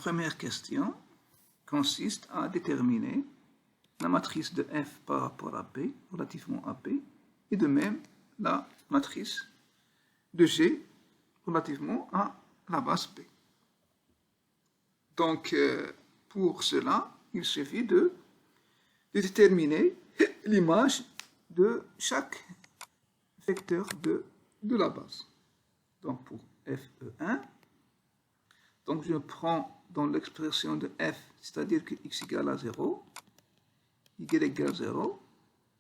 première question consiste à déterminer la matrice de F par rapport à P, relativement à P, et de même la matrice de G relativement à la base P. Donc, pour cela, il suffit de déterminer l'image de chaque vecteur de la base. Donc, pour FE1, donc je prends dans l'expression de F, c'est-à-dire que x égale à 0, y égale 0,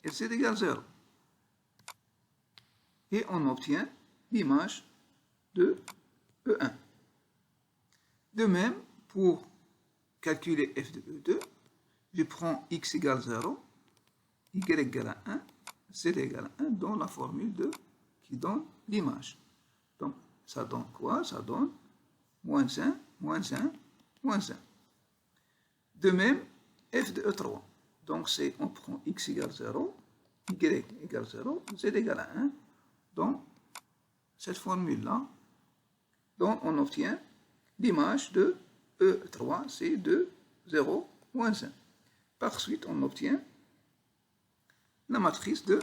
et z égale 0. Et on obtient l'image de E1. De même, pour calculer f de E2, je prends x égale 0, y égale à 1, z égale à 1 dans la formule qui donne l'image. Donc, ça donne quoi? Ça donne moins 1, moins 1, moins 1. De même, f de E3. Donc, on prend x égale 0, y égale 0, z égale à 1 dans cette formule-là. Donc, on obtient l'image de E3, c'est de 0, moins 1. Par suite, on obtient la matrice de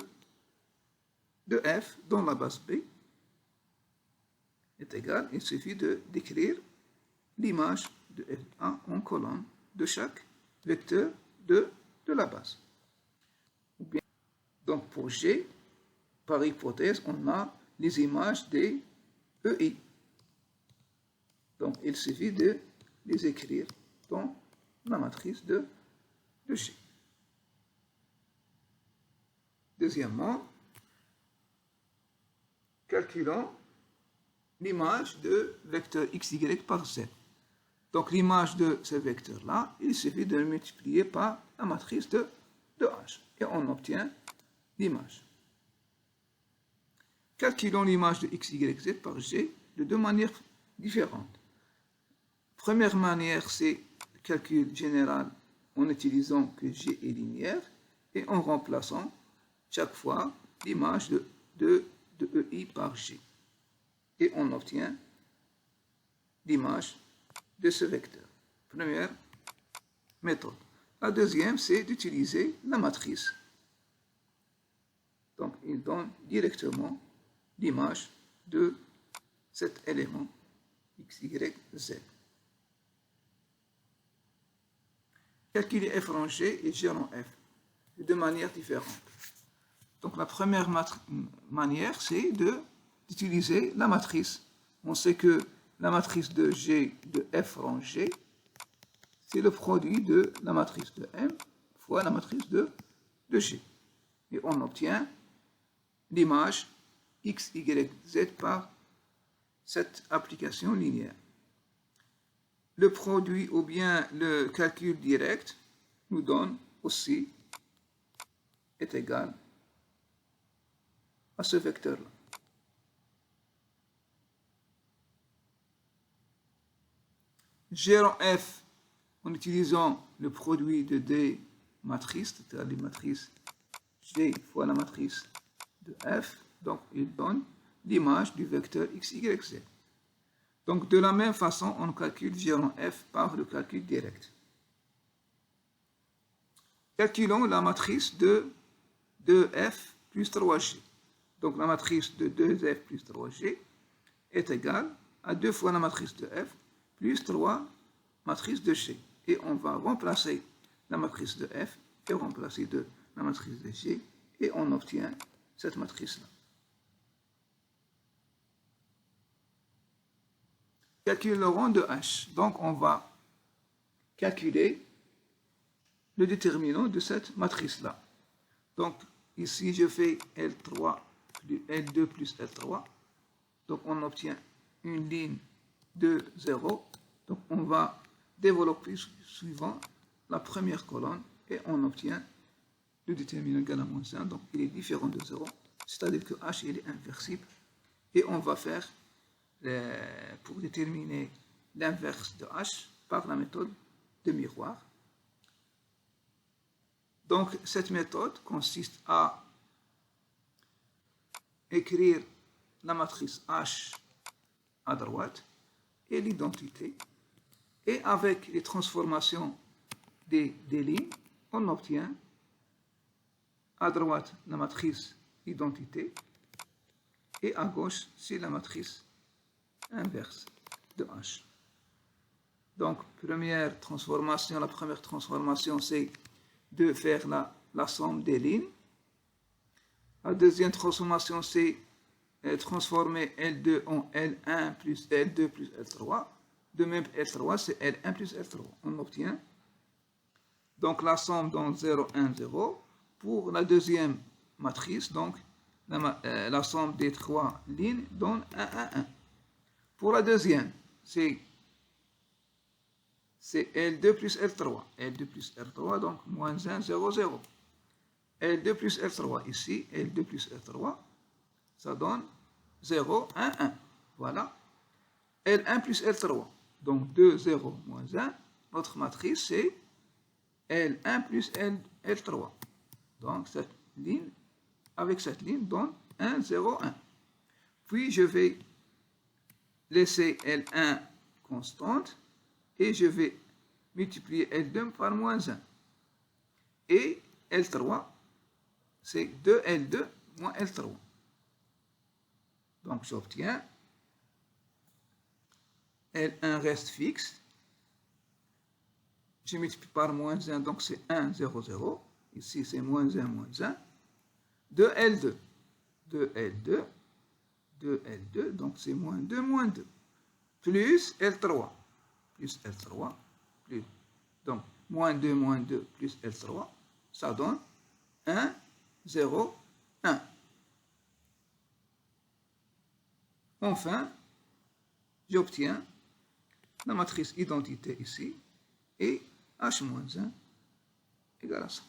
F dans la base B est égale, il suffit d'écrire l'image de F1 en colonne de chaque vecteur de la base. Donc pour G, par hypothèse, on a les images des EI. Donc il suffit de les écrire dans la matrice de G. Deuxièmement, calculons l'image de vecteur xy par z. Donc l'image de ce vecteur-là, il suffit de le multiplier par la matrice de H. Et on obtient l'image. Calculons l'image de xy, z par g de deux manières différentes. Première manière, c'est le calcul général en utilisant que g est linéaire et en remplaçant chaque fois l'image de EI par g. Et on obtient l'image de ce vecteur. Première méthode. La deuxième, c'est d'utiliser la matrice. Donc, il donne directement l'image de cet élément x, y, z. Calculer f rang g et g rang f de manière différente. Donc, la première manière, c'est d'utiliser la matrice. On sait que la matrice de G de f rang G, c'est le produit de la matrice de M fois la matrice de G. Et on obtient l'image x, y, z par cette application linéaire. Le produit ou bien le calcul direct nous donne aussi est égal à ce vecteur-là. G rang f en utilisant le produit de D matrices, c'est-à-dire les matrices G fois la matrice de f, donc il donne l'image du vecteur x, y, z. Donc de la même façon, on calcule G rang f par le calcul direct. Calculons la matrice de 2f plus 3g. Donc la matrice de 2f plus 3g est égale à 2 fois la matrice de f plus 3 matrice de g. Et on va remplacer la matrice de f et remplacer la matrice de g et on obtient cette matrice-là. Calcule le rang de h. Donc on va calculer le déterminant de cette matrice-là. Donc ici je fais L3 plus L2 plus L3. Donc on obtient une ligne de 0. Donc on va développer suivant la première colonne et on obtient le déterminant égal à moins 1. Donc il est différent de 0. C'est-à-dire que h il est inversible. Et on va faire pour déterminer l'inverse de h par la méthode de miroir. Donc cette méthode consiste à écrire la matrice H à droite et l'identité Et avec les transformations des lignes, on obtient à droite la matrice identité et à gauche, c'est la matrice inverse de H. Donc, la première transformation, c'est de faire la somme des lignes. La deuxième transformation, c'est transformer L2 en L1 plus L2 plus L3. De même, L3, c'est L1 plus L3. On obtient donc la somme dans 0, 1, 0. Pour la deuxième matrice, donc la somme des trois lignes donne 1, 1, 1. Pour la deuxième, c'est L2 plus L3. L2 plus L3, donc moins 1, 0, 0. L2 plus L3 ici, L2 plus L3, ça donne 0, 1, 1. Voilà. L1 plus L3, donc 2, 0, moins 1. Notre matrice, c'est L1 plus L3. Donc, avec cette ligne donne 1, 0, 1. Puis, je vais laisser L1 constante et je vais multiplier L2 par moins 1. Et L3, c'est 2L2 moins L3. Donc, j'obtiens L1 reste fixe. Je multiplie par moins 1, donc c'est 1, 0, 0. Ici, c'est moins 1, moins 1. 2L2. 2L2. 2L2, donc c'est moins 2, moins 2. Plus L3. Plus L3. Plus. Donc, moins 2, plus L3. Ça donne 1, 0, 1. Enfin, j'obtiens la matrice identité ici et H-1 égale à ça.